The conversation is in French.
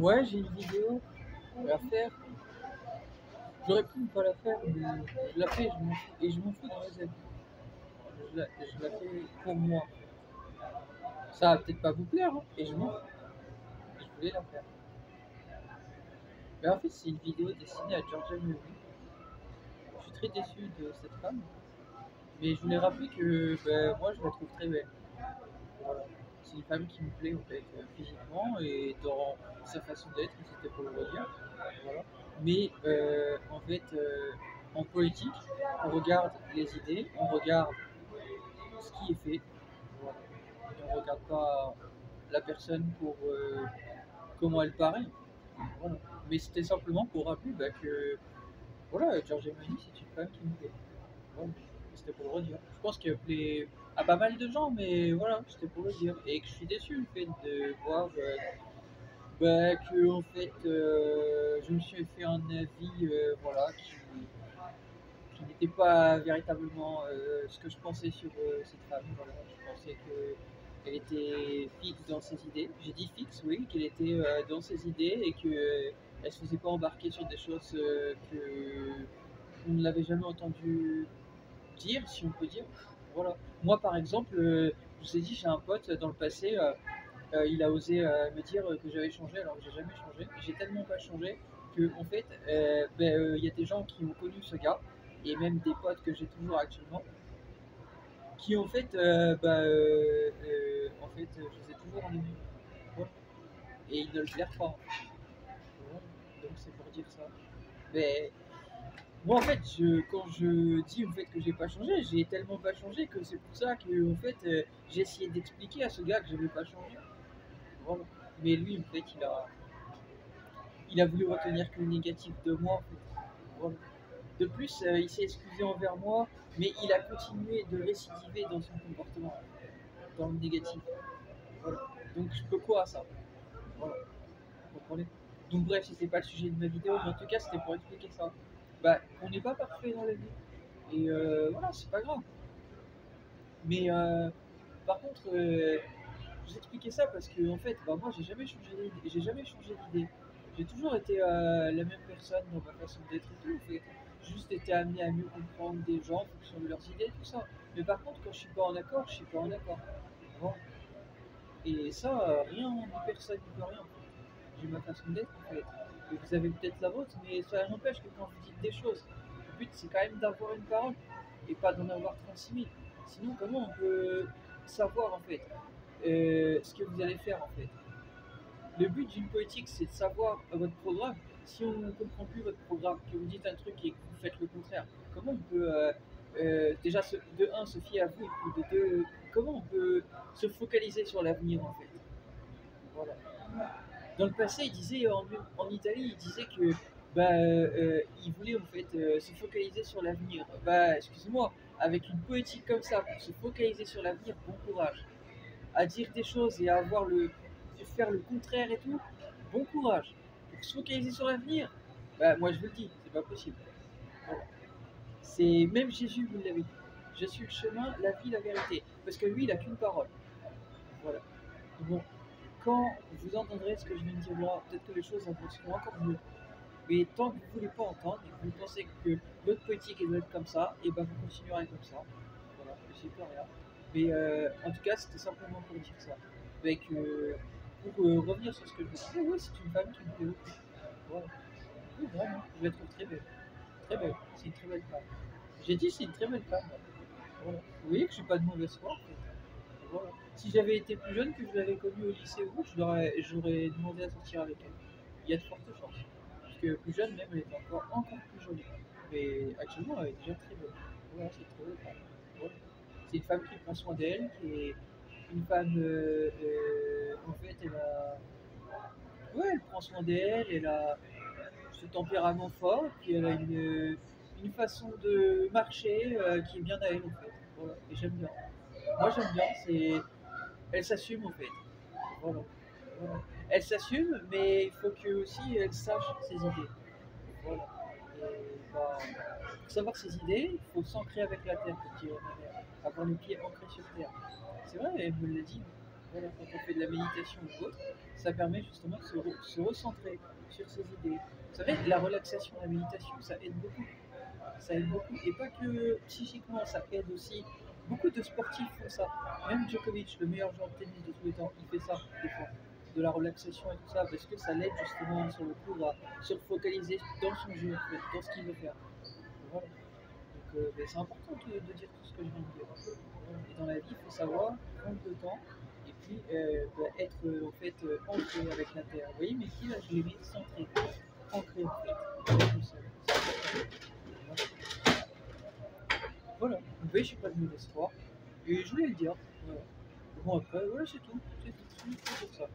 Ouais, j'ai une vidéo à faire. J'aurais pu ne pas la faire, mais je la fais je m'en fous. Et je m'en fous de mes amis. Je la fais pour moi. Ça va peut-être pas vous plaire, hein, et je m'en fous. Et je voulais la faire. Mais en fait, c'est une vidéo destinée à Georgia Meloni. Je suis très déçu de cette femme. Mais je voulais rappeler que ben, moi, je la trouve très belle. Voilà. C'est une femme qui me plaît en fait, physiquement et dans sa façon d'être, et c'était pour le redire. Voilà. Mais en fait, en politique, on regarde les idées, on regarde ce qui est fait, voilà. Et on regarde pas la personne pour comment elle paraît. Voilà. Mais c'était simplement pour rappeler bah, que voilà, Giorgia Meloni, c'est une femme qui me plaît. Voilà. C'était pour le redire. Je pense qu'elle plaît à pas mal de gens, mais voilà, c'était pour le dire. Et que je suis déçu le fait de voir bah, que en fait, je me suis fait un avis, voilà, qui n'était pas véritablement ce que je pensais sur cette femme. Voilà. Je pensais qu'elle était fixe dans ses idées. J'ai dit fixe, oui, qu'elle était dans ses idées et qu'elle ne se faisait pas embarquer sur des choses que on ne l'avait jamais entendu dire, si on peut dire. Voilà. Moi, par exemple, je vous ai dit, j'ai un pote dans le passé, il a osé me dire que j'avais changé alors que j'ai jamais changé. J'ai tellement pas changé que en fait, il y a des gens qui ont connu ce gars et même des potes que j'ai toujours actuellement qui en fait, je les ai toujours en ami. Voilà. Et ils ne le gèrent pas. Voilà. Donc c'est pour dire ça. Mais moi en fait, quand je dis en fait que j'ai pas changé, j'ai tellement pas changé que c'est pour ça que en fait, j'ai essayé d'expliquer à ce gars que j'avais pas changé. Voilà. Mais lui en fait, il a voulu retenir que le négatif de moi. En fait. Voilà. De plus, il s'est excusé envers moi, mais il a continué de récidiver dans son comportement, dans le négatif. Voilà. Donc je peux quoi à ça? Voilà. Vous comprenez? Donc bref, c'était pas le sujet de ma vidéo, mais en tout cas, c'était pour expliquer ça. Bah, on n'est pas parfait dans la vie. Et voilà, c'est pas grave. Mais par contre, je vous expliquais ça parce que en fait, bah, moi, j'ai jamais changé d'idée. J'ai toujours été la même personne dans ma façon d'être et tout. En fait. J'ai juste été amené à mieux comprendre des gens en fonction de leurs idées, tout ça. Mais par contre, quand je suis pas en accord, je suis pas en accord. Bon. Et ça, rien ni personne ne peut rien. J'ai ma façon d'être en fait. Et vous avez peut-être la vôtre, mais ça n'empêche que quand vous dites des choses, le but c'est quand même d'avoir une parole et pas d'en avoir 36 000. Sinon, comment on peut savoir en fait ce que vous allez faire en fait? Le but d'une politique, c'est de savoir votre programme. Si on ne comprend plus votre programme, que vous dites un truc et que vous faites le contraire, comment on peut déjà de un se fier à vous et puis de deux, comment on peut se focaliser sur l'avenir en fait? Voilà. Dans le passé, il disait en Italie, il disait que il voulait en fait se focaliser sur l'avenir. Bah, excusez-moi, avec une politique comme ça, pour se focaliser sur l'avenir, bon courage. À dire des choses et à faire le contraire et tout, bon courage. Pour se focaliser sur l'avenir, bah, moi je vous le dis, c'est pas possible. Voilà. C'est même Jésus vous l'avait dit. Je suis le chemin, la vie, la vérité. Parce que lui, il a qu'une parole. Voilà. Bon, quand vous entendrez ce que je viens de dire là, peut-être que les choses avanceront encore mieux. Mais tant que vous ne voulez pas entendre et que vous pensez que votre politique doit être comme ça, et ben vous continuerez comme ça. Voilà, j'ai plus rien. Mais en tout cas, c'était simplement pour dire ça. Avec, pour revenir sur ce que je disais, oui, c'est une femme qui me plaît beaucoup. Voilà. Oui, vraiment, je la trouve très belle. Très belle, c'est une très belle femme. J'ai dit c'est une très belle femme. Voilà. Vous voyez que je suis pas de mauvaise foi en fait. Voilà. Si j'avais été plus jeune, que je l'avais connue au lycée ou j'aurais demandé à sortir avec elle. Il y a de fortes chances. Parce que plus jeune, même, elle était encore plus jolie. Mais actuellement, elle est déjà très belle. Voilà, c'est une très belle femme. Voilà. C'est une femme qui prend soin d'elle, qui est une femme, en fait, elle a. Ouais, elle prend soin d'elle, elle a ce tempérament fort, puis elle a une façon de marcher qui est bien à elle, en fait. Voilà, et j'aime bien. Moi, j'aime bien, c'est elle s'assume en fait. Voilà. Voilà. Elle s'assume, mais il faut que aussi elle sache ses idées. Voilà. Et bah, pour savoir ses idées, il faut s'ancrer avec la terre, comme dirait ma mère. Avoir les pieds ancrés sur terre. C'est vrai, elle me l'a dit. Voilà, quand on fait de la méditation ou autre, ça permet justement de se recentrer sur ses idées. Vous savez, la relaxation, la méditation, ça aide beaucoup. Ça aide beaucoup. Et pas que psychiquement, ça aide aussi. Beaucoup de sportifs font ça. Même Djokovic, le meilleur joueur de tennis de tous les temps, il fait ça des fois. De la relaxation et tout ça, parce que ça l'aide justement sur le coup à se focaliser dans son jeu, en fait, dans ce qu'il veut faire. Voilà. Donc c'est important de dire tout ce que je viens de dire. Voilà. Et dans la vie, il faut savoir prendre le temps et puis être en fait ancré avec la terre. Vous voyez, mais qui là, je l'ai mis centré, ancré en fait, avec le sol. C'est important. Voilà. Voilà. Donc, vous voyez, je suis pas venu d'espoir. Et je voulais le dire. Voilà. Bon, après, voilà, c'est tout. C'est tout. C'est tout pour ça.